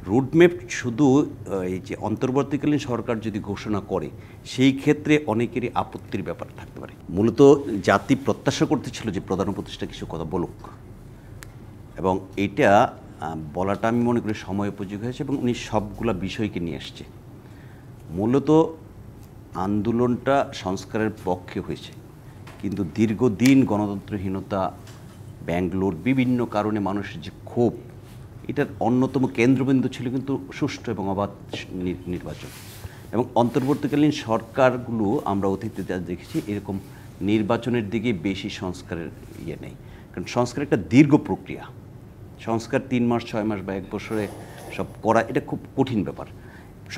Route map শুধু এই যে অন্তর্বর্তীকালীন সরকার যদি ঘোষণা করে সেই ক্ষেত্রে অনেকেরই আপত্তির ব্যাপার থাকতে পারে। মূলত জাতি প্রত্যাশা করতেছিল যে প্রধান উপদেষ্টা কিছু কথা বলুক, এবং এইটা বলাটা আমি মনে করি সময় উপযোগী হয়েছে এবং উনি সবগুলা বিষয়কে নিয়ে আসছে। মূলত আন্দোলনটা সংস্কারের পক্ষে হয়েছে, কিন্তু দীর্ঘদিন গণতন্ত্রহীনতা, ব্যাঙ্গালোর, বিভিন্ন কারণে মানুষের যে ক্ষোভ, এটার অন্যতম কেন্দ্রবিন্দু ছিল কিন্তু সুষ্ঠু এবং অবাধ নির্বাচন। এবং অন্তর্বর্তীকালীন সরকারগুলো আমরা অতীতে যা দেখেছি এরকম নির্বাচনের দিকে বেশি সংস্কারের নেই, কারণ সংস্কার একটা দীর্ঘ প্রক্রিয়া। সংস্কার 3 মাস 6 মাস বা 1 বছরে সব করা এটা খুব কঠিন ব্যাপার।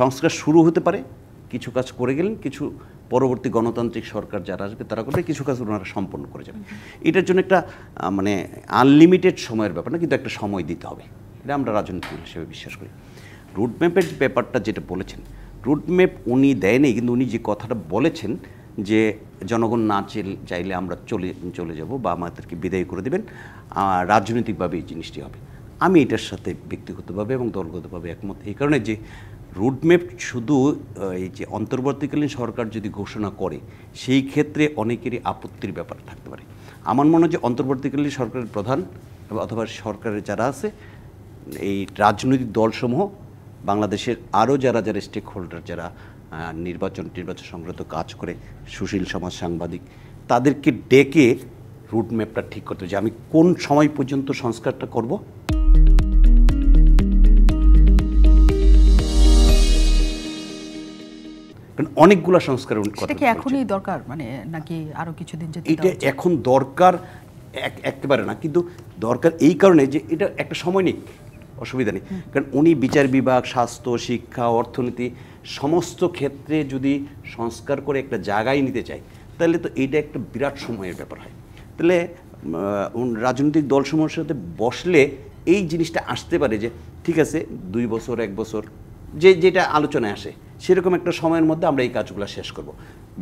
সংস্কার শুরু হতে পারে, কিছু কাজ করে গেলেন, কিছু পরবর্তী গণতান্ত্রিক সরকার যারা আসবে তারা করবে, কিছু কাজ ওনারা সম্পন্ন করে যাবে। এটার জন্য একটা মানে আনলিমিটেড সময়ের ব্যাপার না, কিন্তু একটা সময় দিতে হবে, এটা আমরা রাজনীতি হিসেবে বিশ্বাস করি। রুটম্যাপের ব্যাপারটা যেটা বলেছেন, রুটম্যাপ উনি দেয়নি, কিন্তু উনি যে কথাটা বলেছেন যে জনগণ না চাইলে আমরা চলে যাব বা আমাদেরকে বিদায় করে দেবেন, রাজনৈতিকভাবে এই জিনিসটি হবে। আমি এটার সাথে ব্যক্তিগতভাবে এবং দলগতভাবে একমত, এই কারণে যে রুটম্যাপ শুধু এই যে অন্তর্বর্তীকালীন সরকার যদি ঘোষণা করে সেই ক্ষেত্রে অনেকেরই আপত্তির ব্যাপার থাকতে পারে। আমার মনে হয় যে অন্তর্বর্তীকালীন সরকারের প্রধান অথবা সরকারের যারা আছে, এই রাজনৈতিক দলসমূহ, বাংলাদেশের আরও যারা স্টেক হোল্ডার, যারা নির্বাচন সংক্রান্ত কাজ করে, সুশীল সমাজ, সাংবাদিক, তাদেরকে ডেকে রুটম্যাপটা ঠিক করতে হবে যে আমি কোন সময় পর্যন্ত সংস্কারটা করব। কারণ অনেকগুলো সংস্কার এখনই দরকার, মানে নাকি আরও কিছুদিন যেতে? এটা এখন দরকার একেবারে না, কিন্তু দরকার এই কারণে যে এটা একটা সময় নিক, অসুবিধা নেই। কারণ উনি বিচার বিভাগ, স্বাস্থ্য, শিক্ষা, অর্থনীতি সমস্ত ক্ষেত্রে যদি সংস্কার করে একটা জায়গায় নিতে চায়, তাহলে তো এইটা একটা বিরাট সময়ের ব্যাপার হয়। তাহলে রাজনৈতিক দলসমূহের সাথে বসলে এই জিনিসটা আসতে পারে যে ঠিক আছে 2 বছর 1 বছর যেটা আলোচনায় আসে, সেরকম একটা সময়ের মধ্যে আমরা এই কাজগুলো শেষ করব।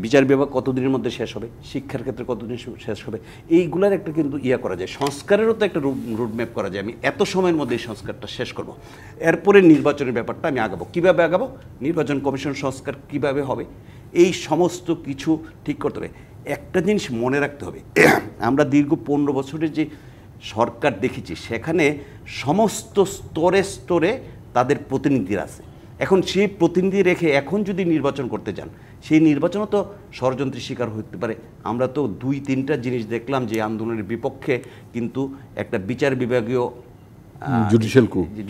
বিচার বিভাগ কতদিনের মধ্যে শেষ হবে, শিক্ষার ক্ষেত্রে কতদিন শেষ হবে, এইগুলার একটা কিন্তু করা যায়। সংস্কারেরও তো একটা রুটম্যাপ করা যায়, আমি এত সময়ের মধ্যে এই সংস্কারটা শেষ করব। এরপরে নির্বাচনের ব্যাপারটা আমি আগাবো, কীভাবে আগাবো, নির্বাচন কমিশন সংস্কার কিভাবে হবে, এই সমস্ত কিছু ঠিক করতে হবে। একটা জিনিস মনে রাখতে হবে, আমরা দীর্ঘ 15 বছরের যে সরকার দেখেছি, সেখানে সমস্ত স্তরে স্তরে তাদের প্রতিনিধিরা আছে। এখন সেই প্রতিনিধি রেখে এখন যদি নির্বাচন করতে যান, সেই নির্বাচনও তো ষড়যন্ত্রের শিকার হতে পারে। আমরা তো 2-3টা জিনিস দেখলাম যে আন্দোলনের বিপক্ষে কিন্তু একটা বিচার বিভাগীয়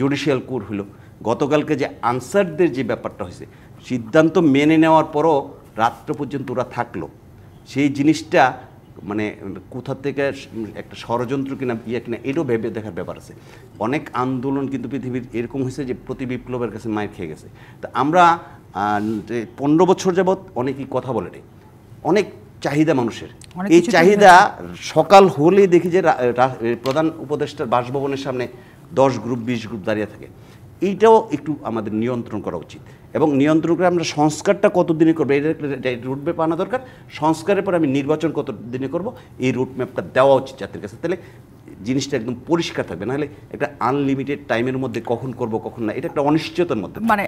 জুডিশিয়াল কুর হলো। গতকালকে যে আনসারদের যে ব্যাপারটা হয়েছে, সিদ্ধান্ত মেনে নেওয়ার পরও রাত্র পর্যন্ত ওরা থাকলো, সেই জিনিসটা মানে কোথা থেকে একটা ষড়যন্ত্র কিনা কিনা এটাও ভেবে দেখার ব্যাপার আছে। অনেক আন্দোলন কিন্তু পৃথিবীর এরকম হয়েছে যে প্রতি বিপ্লবের কাছে মায়ের খেয়ে গেছে। তা আমরা 15 বছর যাবৎ অনেকেই কথা বলে নেই, অনেক চাহিদা মানুষের, এই চাহিদা সকাল হলেই দেখি যে প্রধান উপদেষ্টার বাসভবনের সামনে 10 গ্রুপ 20 গ্রুপ দাঁড়িয়ে থাকে। এইটাও একটু আমাদের নিয়ন্ত্রণ করা উচিত, এবং নিয়ন্ত্রণ করে আমরা সংস্কারটা কত দিনে করবো এটা রুটম্যাপ আনা দরকার। সংস্কারের পর আমি নির্বাচন কত দিনে করব, এই রুটম্যাপটা দেওয়া উচিত জাতির কাছে, তাহলে জিনিসটা একদম পরিষ্কার থাকবে। নাহলে একটা আনলিমিটেড টাইমের মধ্যে কখন করব কখন না, এটা একটা অনিশ্চয়তার মধ্যে। মানে